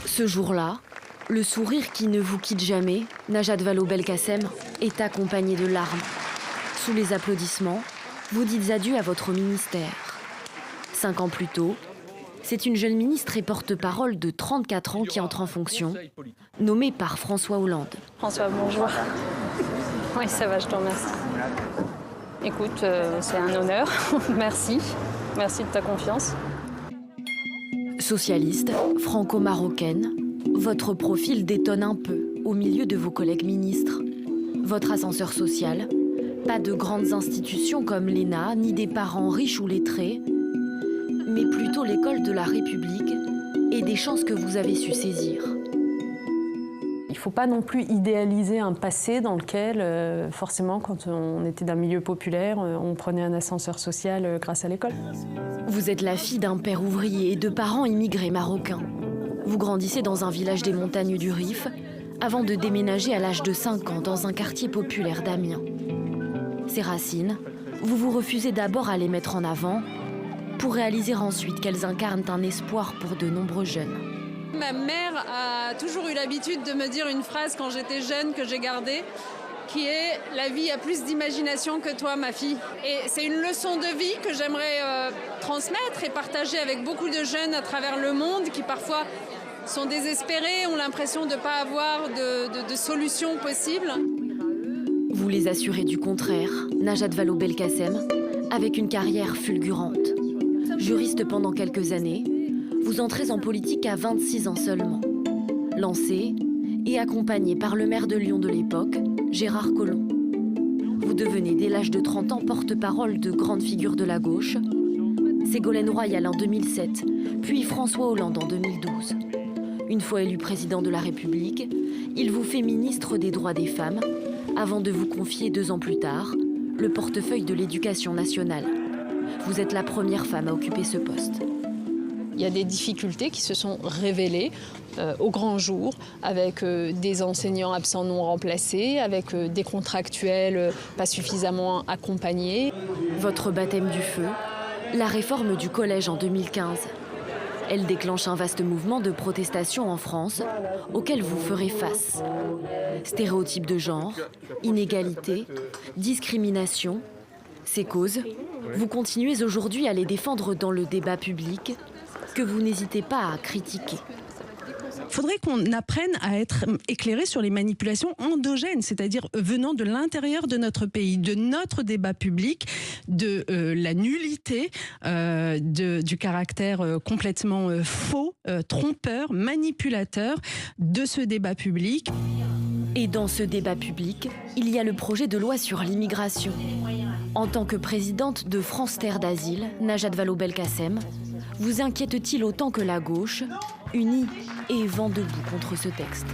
Ce jour-là, le sourire qui ne vous quitte jamais, Najat Vallaud-Belkacem, est accompagné de larmes. Sous les applaudissements, vous dites adieu à votre ministère. 5 ans plus tôt, c'est une jeune ministre et porte-parole de 34 ans qui entre en fonction, nommée par François Hollande. François, bonjour. Oui, ça va, je te remercie. Écoute, c'est un honneur. Merci. Merci de ta confiance. Socialiste, franco-marocaine, votre profil détonne un peu au milieu de vos collègues ministres. Votre ascenseur social, pas de grandes institutions comme l'ENA, ni des parents riches ou lettrés, mais plutôt l'école de la République et des chances que vous avez su saisir. Il ne faut pas non plus idéaliser un passé dans lequel, forcément, quand on était d'un milieu populaire, on prenait un ascenseur social grâce à l'école. Vous êtes la fille d'un père ouvrier et de parents immigrés marocains. Vous grandissez dans un village des montagnes du Rif avant de déménager à l'âge de 5 ans dans un quartier populaire d'Amiens. Ces racines, vous vous refusez d'abord à les mettre en avant pour réaliser ensuite qu'elles incarnent un espoir pour de nombreux jeunes. Ma mère a toujours eu l'habitude de me dire une phrase quand j'étais jeune que j'ai gardée, qui est « La vie a plus d'imagination que toi, ma fille ». Et c'est une leçon de vie que j'aimerais transmettre et partager avec beaucoup de jeunes à travers le monde qui parfois sont désespérés, ont l'impression de ne pas avoir de solution possible. Vous les assurez du contraire, Najat Vallaud-Belkacem, avec une carrière fulgurante. Juriste pendant quelques années, vous entrez en politique à 26 ans seulement. Lancé et accompagné par le maire de Lyon de l'époque, Gérard Collomb. Vous devenez dès l'âge de 30 ans porte-parole de grandes figures de la gauche, Ségolène Royal en 2007, puis François Hollande en 2012. Une fois élu président de la République, il vous fait ministre des droits des femmes, avant de vous confier 2 ans plus tard, le portefeuille de l'éducation nationale. Vous êtes la première femme à occuper ce poste. Il y a des difficultés qui se sont révélées au grand jour, avec des enseignants absents non remplacés, avec des contractuels pas suffisamment accompagnés. Votre baptême du feu, la réforme du collège en 2015. Elle déclenche un vaste mouvement de protestation en France, auquel vous ferez face. Stéréotypes de genre, inégalité, discrimination, ces causes, vous continuez aujourd'hui à les défendre dans le débat public, que vous n'hésitez pas à critiquer. Il faudrait qu'on apprenne à être éclairé sur les manipulations endogènes, c'est-à-dire venant de l'intérieur de notre pays, de notre débat public, de la nullité, du caractère complètement faux, trompeur, manipulateur de ce débat public. Et dans ce débat public, il y a le projet de loi sur l'immigration. En tant que présidente de France Terre d'Asile, Najat Vallaud-Belkacem, vous inquiète-t-il autant que la gauche, unie et vent debout contre ce texte?